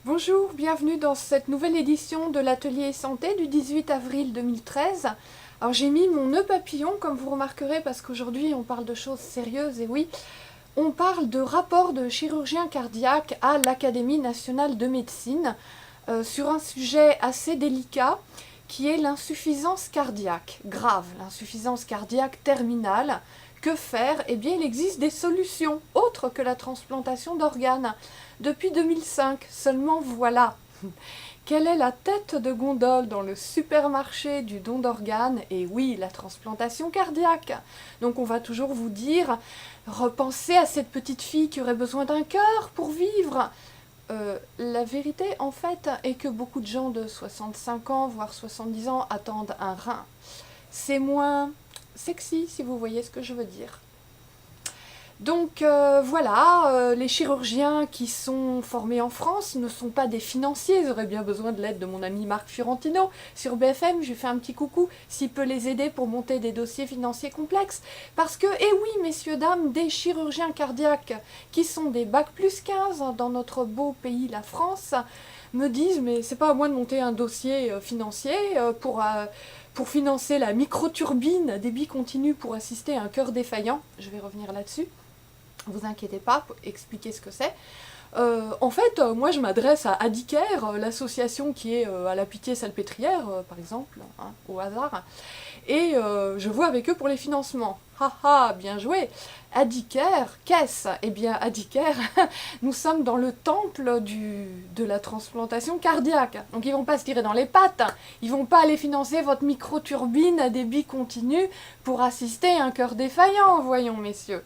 Bonjour, bienvenue dans cette nouvelle édition de l'Atelier Santé du 18 avril 2013. Alors j'ai mis mon nœud papillon, comme vous remarquerez, parce qu'aujourd'hui on parle de choses sérieuses, et oui, on parle de rapport de chirurgien cardiaque à l'Académie nationale de médecine sur un sujet assez délicat qui est l'insuffisance cardiaque grave, l'insuffisance cardiaque terminale. Que faire? Eh bien, il existe des solutions autres que la transplantation d'organes. Depuis 2005, seulement voilà. Quelle est la tête de gondole dans le supermarché du don d'organes? Et oui, la transplantation cardiaque. Donc on va toujours vous dire, repensez à cette petite fille qui aurait besoin d'un cœur pour vivre. La vérité, en fait, est que beaucoup de gens de 65 ans, voire 70 ans, attendent un rein. C'est moins sexy, si vous voyez ce que je veux dire. Donc voilà, les chirurgiens qui sont formés en France ne sont pas des financiers, ils auraient bien besoin de l'aide de mon ami Marc Fiorentino sur BFM, je lui fais un petit coucou, s'il peut les aider pour monter des dossiers financiers complexes. Parce que, eh oui, messieurs, dames, des chirurgiens cardiaques qui sont des bac+15 dans notre beau pays, la France, me disent, mais c'est pas à moi de monter un dossier financier pour financer la microturbine débit continu pour assister à un cœur défaillant. Je vais revenir là-dessus. Vous inquiétez pas, pour expliquer ce que c'est. En fait, moi je m'adresse à Adicare, l'association qui est à la Pitié-Salpêtrière, par exemple, hein, au hasard, et je vois avec eux pour les financements. Haha, bien joué. Adicare, qu'est-ce? Eh bien, Adicare, nous sommes dans le temple de la transplantation cardiaque. Donc ils vont pas se tirer dans les pattes, ils vont pas aller financer votre microturbine à débit continu pour assister à un cœur défaillant, voyons messieurs.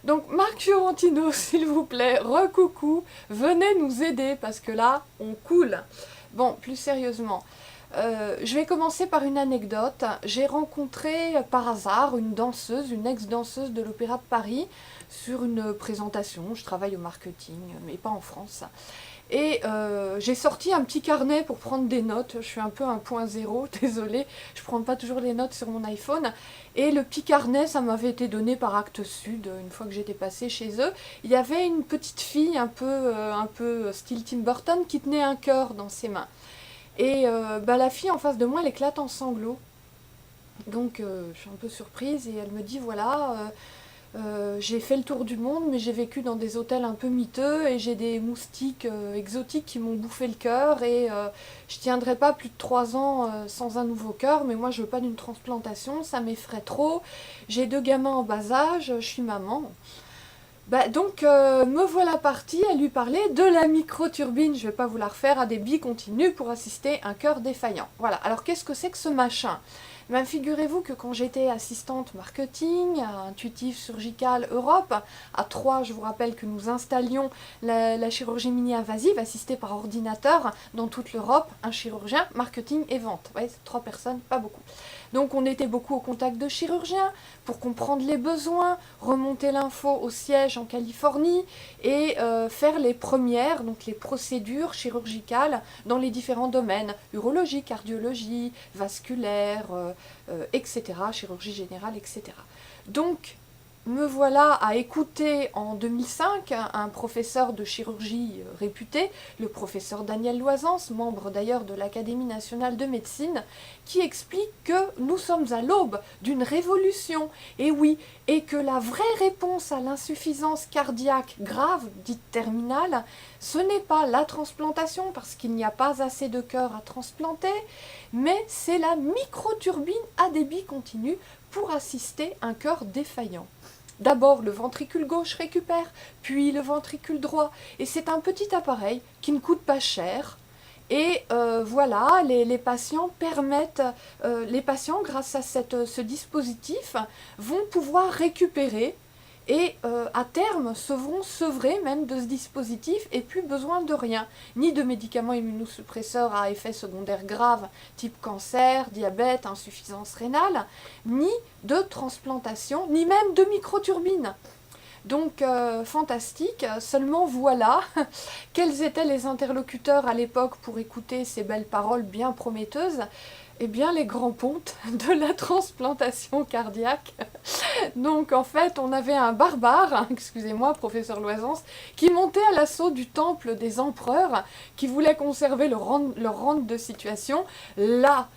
Donc Marc Fiorentino, s'il vous plaît, recoucou, venez nous aider parce que là, on coule. Bon, plus sérieusement, je vais commencer par une anecdote. J'ai rencontré par hasard une danseuse, une ex-danseuse de l'Opéra de Paris, sur une présentation. Je travaille au marketing, mais pas en France. Et j'ai sorti un petit carnet pour prendre des notes. Je suis un peu un point zéro, désolée. Je prends pas toujours les notes sur mon iPhone. Et le petit carnet, ça m'avait été donné par Actes Sud, une fois que j'étais passée chez eux. Il y avait une petite fille, un peu style Tim Burton, qui tenait un cœur dans ses mains. Et la fille en face de moi, elle éclate en sanglots. Donc je suis un peu surprise et elle me dit, voilà... j'ai fait le tour du monde, mais j'ai vécu dans des hôtels un peu miteux et j'ai des moustiques exotiques qui m'ont bouffé le cœur et je tiendrai pas plus de 3 ans sans un nouveau cœur, mais moi je veux pas d'une transplantation, ça m'effraie trop. J'ai 2 gamins en bas âge, je suis maman. Donc me voilà partie à lui parler de la microturbine, je vais pas vous la refaire, à débit continu pour assister à un cœur défaillant. Voilà, alors qu'est-ce que c'est que ce machin? Figurez-vous que quand j'étais assistante marketing à Intuitive Surgical Europe, à Troyes, je vous rappelle que nous installions la chirurgie mini-invasive assistée par ordinateur dans toute l'Europe, un chirurgien, marketing et vente. Ouais, c'est 3 personnes, pas beaucoup. Donc on était beaucoup au contact de chirurgiens pour comprendre les besoins, remonter l'info au siège en Californie et faire les premières, donc les procédures chirurgicales dans les différents domaines, urologie, cardiologie, vasculaire, etc., chirurgie générale, etc. Donc, me voilà à écouter en 2005 un professeur de chirurgie réputé, le professeur Daniel Loisance, membre d'ailleurs de l'Académie nationale de médecine, qui explique que nous sommes à l'aube d'une révolution, et oui, et que la vraie réponse à l'insuffisance cardiaque grave, dite terminale, ce n'est pas la transplantation, parce qu'il n'y a pas assez de cœurs à transplanter, mais c'est la microturbine à débit continu pour assister un cœur défaillant. D'abord, le ventricule gauche récupère, puis le ventricule droit. Et c'est un petit appareil qui ne coûte pas cher. Et voilà, les patients grâce à ce dispositif, vont pouvoir récupérer et à terme seront sevrés même de ce dispositif et plus besoin de rien, ni de médicaments immunosuppresseurs à effet secondaire grave type cancer, diabète, insuffisance rénale, ni de transplantation, ni même de microturbine. Donc fantastique, seulement voilà, quels étaient les interlocuteurs à l'époque pour écouter ces belles paroles bien prometteuses? Eh bien les grands pontes de la transplantation cardiaque. Donc en fait on avait un barbare, excusez-moi professeur Loisance, qui montait à l'assaut du temple des empereurs, qui voulait conserver leur rang de situation, la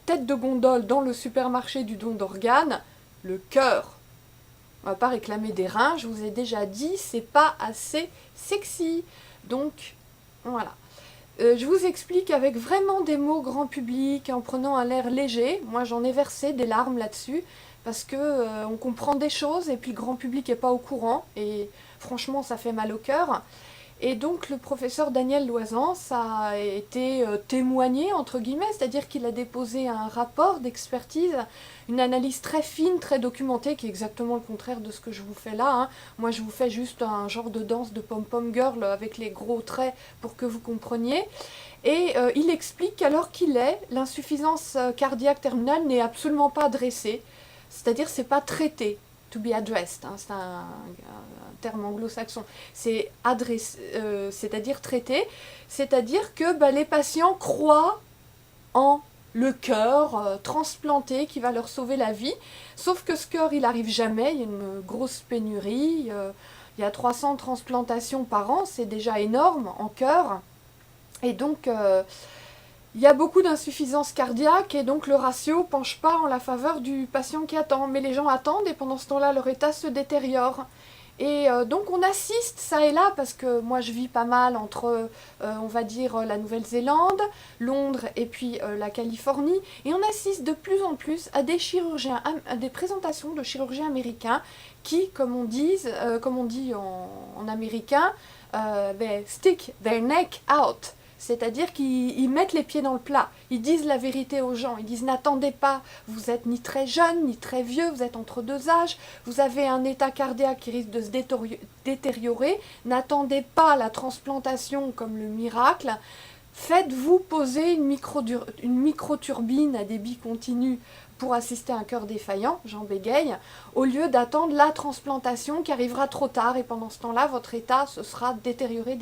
tête de gondole dans le supermarché du don d'organes, le cœur. On va pas réclamer des reins, je vous ai déjà dit, c'est pas assez sexy. Donc, voilà. Je vous explique avec vraiment des mots grand public, en prenant un air léger. Moi, j'en ai versé des larmes là-dessus, parce que on comprend des choses, et puis le grand public n'est pas au courant, et franchement, ça fait mal au cœur. Et donc le professeur Daniel Loisance a été témoigné, entre guillemets, c'est-à-dire qu'il a déposé un rapport d'expertise, une analyse très fine, très documentée, qui est exactement le contraire de ce que je vous fais là, hein. Moi je vous fais juste un genre de danse de pom-pom girl avec les gros traits pour que vous compreniez. Et il explique qu'alors qu'il est, l'insuffisance cardiaque terminale n'est absolument pas adressée, c'est-à-dire c'est pas traité. To be addressed, hein, c'est un terme anglo-saxon, c'est-à-dire traité, c'est-à-dire que les patients croient en le cœur transplanté qui va leur sauver la vie, sauf que ce cœur il n'arrive jamais, il y a une grosse pénurie, il y a 300 transplantations par an, c'est déjà énorme en cœur, et donc il y a beaucoup d'insuffisance cardiaque et donc le ratio penche pas en la faveur du patient qui attend. Mais les gens attendent et pendant ce temps-là, leur état se détériore. Et donc on assiste ça et là, parce que moi je vis pas mal entre, on va dire, la Nouvelle-Zélande, Londres et puis la Californie, et on assiste de plus en plus à des chirurgiens, à des présentations de chirurgiens américains qui, comme on dit en américain, stick their neck out. C'est-à-dire qu'ils mettent les pieds dans le plat, ils disent la vérité aux gens, ils disent n'attendez pas, vous êtes ni très jeune, ni très vieux, vous êtes entre deux âges, vous avez un état cardiaque qui risque de se détériorer, n'attendez pas la transplantation comme le miracle, faites-vous poser une microturbine à débit continu pour assister à un cœur défaillant, j'en bégaye, au lieu d'attendre la transplantation qui arrivera trop tard et pendant ce temps-là, votre état se sera détérioré.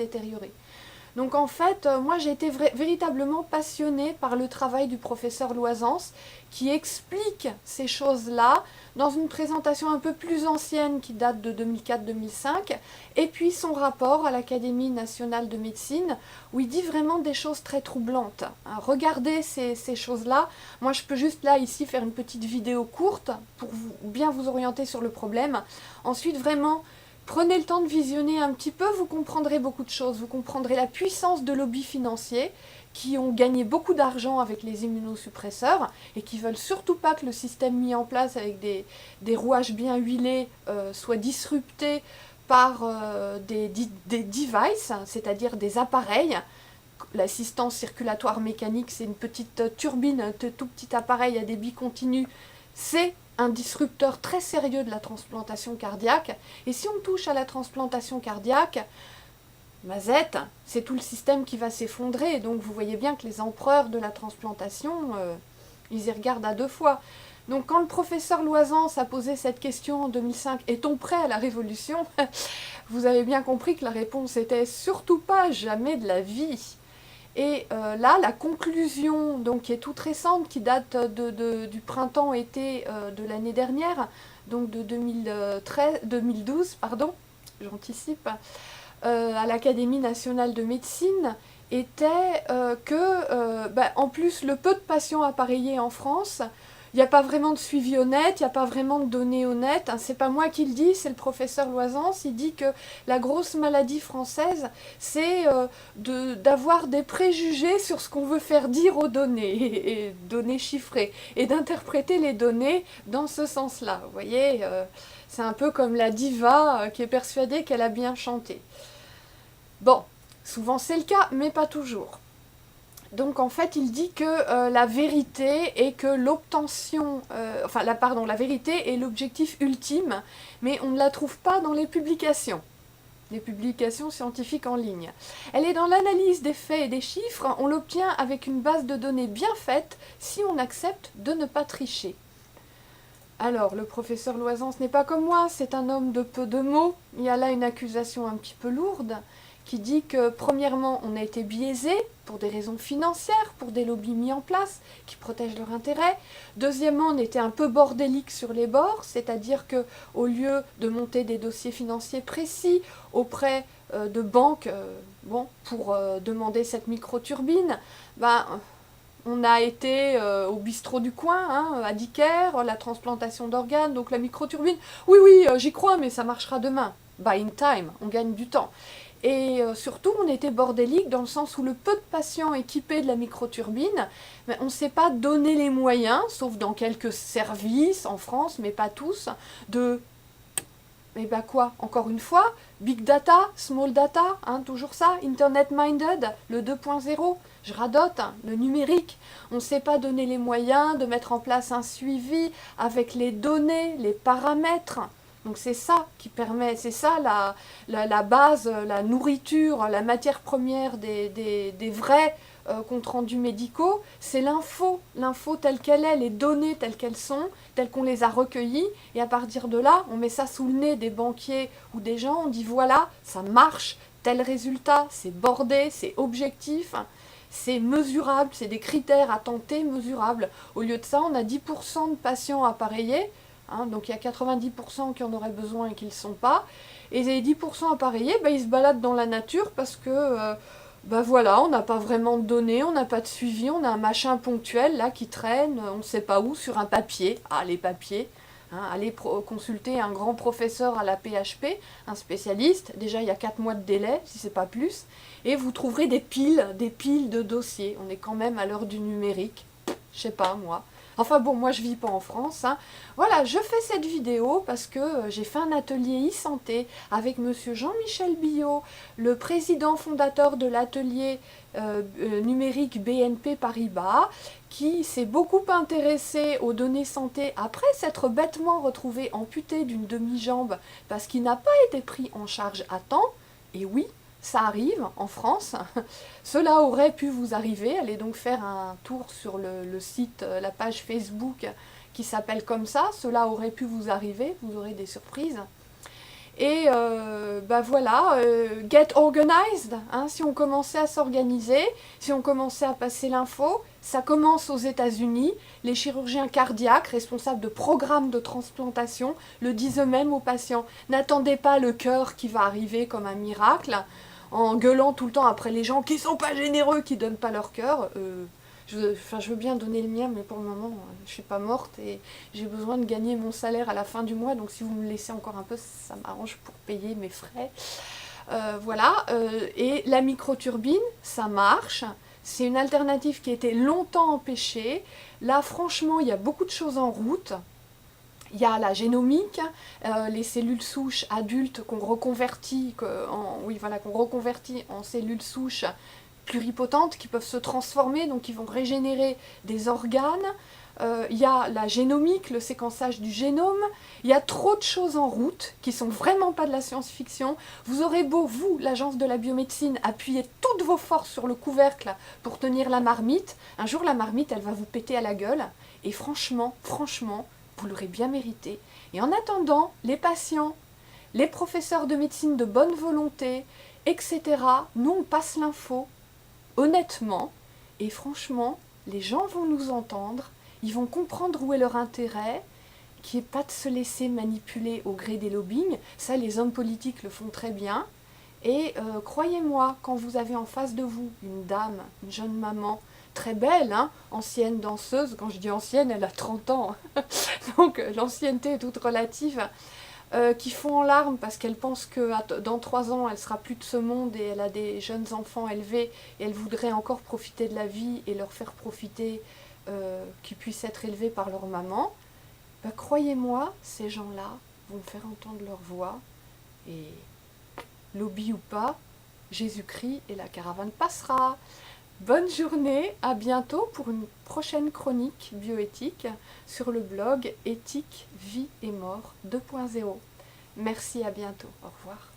Donc en fait, moi j'ai été véritablement passionnée par le travail du professeur Loisance qui explique ces choses-là dans une présentation un peu plus ancienne qui date de 2004-2005 et puis son rapport à l'Académie nationale de médecine où il dit vraiment des choses très troublantes. Regardez ces choses-là. Moi je peux juste là ici faire une petite vidéo courte pour bien vous orienter sur le problème. Ensuite vraiment... Prenez le temps de visionner un petit peu, vous comprendrez beaucoup de choses. Vous comprendrez la puissance de lobbies financiers qui ont gagné beaucoup d'argent avec les immunosuppresseurs et qui veulent surtout pas que le système mis en place avec des rouages bien huilés soit disrupté par des devices, c'est-à-dire des appareils. L'assistance circulatoire mécanique, c'est une petite turbine, un tout petit appareil à débit continu. C'est un disrupteur très sérieux de la transplantation cardiaque. Et si on touche à la transplantation cardiaque, mazette, c'est tout le système qui va s'effondrer. Donc vous voyez bien que les empereurs de la transplantation, ils y regardent à deux fois. Donc quand le professeur Loisance a posé cette question en 2005, est-on prêt à la révolution? Vous avez bien compris que la réponse était surtout pas jamais de la vie. Et là, la conclusion, donc, qui est toute récente, qui date du printemps-été de l'année dernière, donc de 2012, pardon, j'anticipe, à l'Académie nationale de médecine, était en plus, le peu de patients appareillés en France, il n'y a pas vraiment de suivi honnête, il n'y a pas vraiment de données honnêtes. Hein. C'est pas moi qui le dis, c'est le professeur Loisance. Il dit que la grosse maladie française, c'est d'avoir des préjugés sur ce qu'on veut faire dire aux données, et données chiffrées, et d'interpréter les données dans ce sens-là. Vous voyez, c'est un peu comme la diva qui est persuadée qu'elle a bien chanté. Bon, souvent c'est le cas, mais pas toujours. Donc en fait, il dit que la vérité est que l'obtention, la vérité est l'objectif ultime, mais on ne la trouve pas dans les publications scientifiques en ligne. Elle est dans l'analyse des faits et des chiffres, on l'obtient avec une base de données bien faite si on accepte de ne pas tricher. Alors, le professeur Loisan, ce n'est pas comme moi, c'est un homme de peu de mots. Il y a là une accusation un petit peu lourde qui dit que, premièrement, on a été biaisé pour des raisons financières, pour des lobbies mis en place qui protègent leurs intérêts. Deuxièmement, on était un peu bordélique sur les bords, c'est-à-dire que au lieu de monter des dossiers financiers précis auprès de banques pour demander cette microturbine, ben, on a été au bistrot du coin, hein, à Dicker, la transplantation d'organes, donc la microturbine. Oui, oui, j'y crois, mais ça marchera demain. Buying time, on gagne du temps. Et surtout, on était bordélique dans le sens où le peu de patients équipés de la microturbine, mais on ne s'est pas donné les moyens, sauf dans quelques services en France, mais pas tous, de... Mais bah quoi, encore une fois, big data, small data, hein, toujours ça, internet minded, le 2.0, je radote, hein, le numérique. On ne s'est pas donné les moyens de mettre en place un suivi avec les données, les paramètres. Donc c'est ça qui permet, c'est ça la base, la nourriture, la matière première des vrais comptes rendus médicaux, c'est l'info telle qu'elle est, les données telles qu'elles sont, telles qu'on les a recueillies, et à partir de là, on met ça sous le nez des banquiers ou des gens, on dit voilà, ça marche, tel résultat, c'est bordé, c'est objectif, c'est mesurable, c'est des critères à tenter mesurables. Au lieu de ça, on a 10% de patients appareillés, hein, donc il y a 90% qui en auraient besoin et qui ne le sont pas, et les 10% appareillés, ben, ils se baladent dans la nature parce que... ben voilà, on n'a pas vraiment de données, on n'a pas de suivi, on a un machin ponctuel là qui traîne, on ne sait pas où, sur un papier. Ah, les papiers, hein, allez consulter un grand professeur à la PHP, un spécialiste, déjà il y a 4 mois de délai, si c'est pas plus, et vous trouverez des piles de dossiers. On est quand même à l'heure du numérique, je sais pas moi. Enfin bon, moi je vis pas en France, hein. Voilà, je fais cette vidéo parce que j'ai fait un atelier e-santé avec monsieur Jean-Michel Billot, le président fondateur de l'atelier numérique BNP Paribas, qui s'est beaucoup intéressé aux données santé après s'être bêtement retrouvé amputé d'une demi-jambe parce qu'il n'a pas été pris en charge à temps. Et oui, ça arrive en France. Cela aurait pu vous arriver. Allez donc faire un tour sur le site, la page Facebook qui s'appelle comme ça. Cela aurait pu vous arriver. Vous aurez des surprises. Et bah voilà, get organized, hein, si on commençait à s'organiser, si on commençait à passer l'info, ça commence aux États-Unis. Les chirurgiens cardiaques responsables de programmes de transplantation le disent eux-mêmes aux patients. N'attendez pas le cœur qui va arriver comme un miracle, en gueulant tout le temps après les gens qui sont pas généreux, qui donnent pas leur cœur. Je veux bien donner le mien, mais pour le moment, je suis pas morte et j'ai besoin de gagner mon salaire à la fin du mois. Donc si vous me laissez encore un peu, ça m'arrange pour payer mes frais. Voilà. Et la microturbine, ça marche. C'est une alternative qui a été longtemps empêchée. Là, franchement, il y a beaucoup de choses en route. Il y a la génomique, les cellules souches adultes qu'on reconvertit, qu'on reconvertit en cellules souches pluripotentes qui peuvent se transformer, donc qui vont régénérer des organes. Il y a la génomique, le séquençage du génome. Il y a trop de choses en route qui sont vraiment pas de la science-fiction. Vous aurez beau, vous, l'agence de la biomédecine, appuyer toutes vos forces sur le couvercle pour tenir la marmite. Un jour, la marmite, elle va vous péter à la gueule. Et franchement, vous l'aurez bien mérité. Et en attendant, les patients, les professeurs de médecine de bonne volonté, etc., nous, on passe l'info, honnêtement, et franchement, les gens vont nous entendre, ils vont comprendre où est leur intérêt, qui n'est pas de se laisser manipuler au gré des lobbying. Ça, les hommes politiques le font très bien. Et croyez-moi, quand vous avez en face de vous une dame, une jeune maman, très belle, hein, ancienne danseuse, quand je dis ancienne, elle a 30 ans, donc l'ancienneté est toute relative, qui fond en larmes parce qu'elle pense que dans 3 ans, elle sera plus de ce monde et elle a des jeunes enfants élevés et elle voudrait encore profiter de la vie et leur faire profiter qu'ils puissent être élevés par leur maman. Ben, croyez-moi, ces gens-là vont faire entendre leur voix et lobby ou pas, Jésus-Christ et la caravane passera. Bonne journée, à bientôt pour une prochaine chronique bioéthique sur le blog Éthique, Vie et Mort 2.0. Merci, à bientôt, au revoir.